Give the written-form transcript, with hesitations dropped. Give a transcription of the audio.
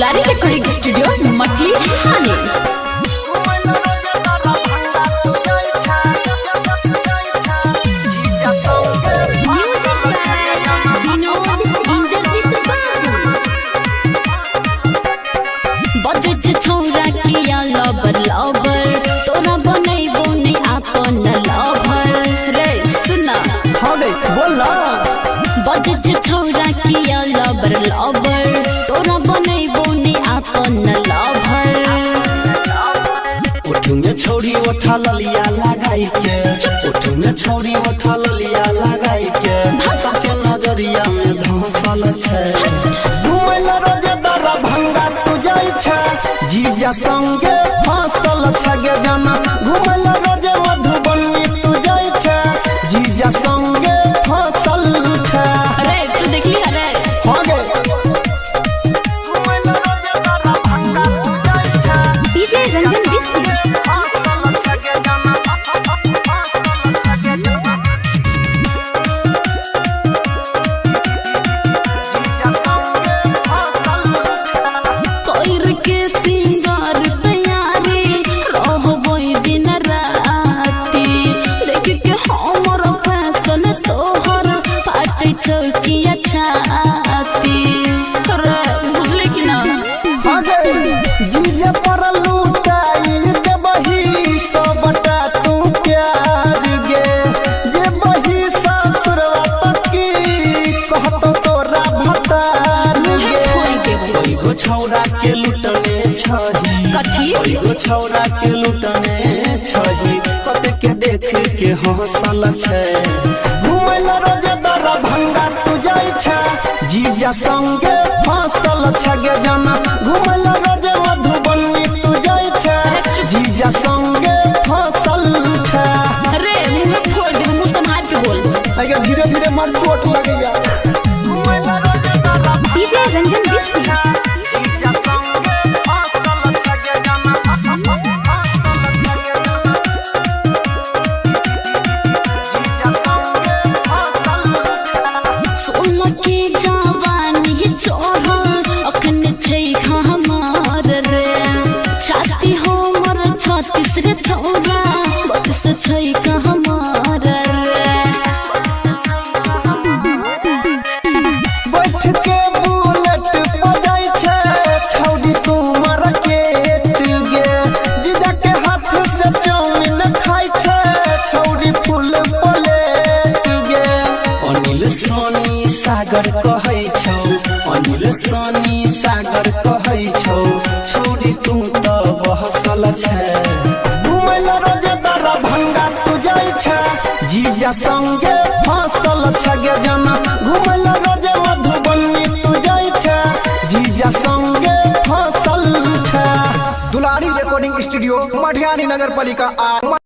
दुलारी recording studio मटी हानी। छोरा किया लबर लबर तोरा बनैबो नहीं आपन लवर रे सुना हाँ रे बोला बजज छोरा किया लबर लबर तोरा बनैबो नहीं आपन लवर उठुने छोरी उठा ललिया लगाई के उठुने छोरी उठा ललिया लगाई के सबके नजरिया में धंसल छे घुमैला रोजे दरा भंगा तू जाई छे जीजा संगे फसल छगे जाना घुमैला रोजे मधुबनी तू जाई छे जीजा संगे फसल छे अरे तू देखली अरे हां गे घुमैला रोजे दरा भंगा तू जाई छे डीजे रंजन बिस्की चौकिया छाती रे बुझले कि ना आगे जीजे पर लूटाई दे बही सबटा तू प्यार गे जे बही ससुरवा तकी कहत तोरा भतार गे कोई गो छौरा के लुटने छही कथी कोई गो छौरा के लुटने छही कते के देख के हंसल छे घुमैला रोजे दरा भंगा तू जाई छे जीजा संगे फसल छगे जाना घुमैला रोजे मधुबनी तू जाई छे जीजा संगे फसल छे अरे मुंह में फोड़ दे मुंह संभाल के बोल अगर धीरे धीरे मन चोट लगेगा घुमैला रोजे दरा डीजे रंजन बिस्की जीजा संगे फसल छगे जाना तीसरे छोरा बक्स छै का हमार रे बैठ के बुलेट बजाई छे छौड़ी तू मार्केट गे जीजा के हाथ से चाउमीन खाई छे छौड़ी फुल प्लेट गे अनिल सोनी सागर कहै छौ अनिल सोनी सागर कहै छौ छौड़ी तू त बहसल छे घुमैला रोजे दरा भंगा तू जाई छे जीजा संगे फसल छगे जाना घुमैला रोजे मधुबनी तू जाई छे जीजा संगे फसल छे दुलारी रिकॉर्डिंग स्टूडियो मटिहानी नगर पालिका 8।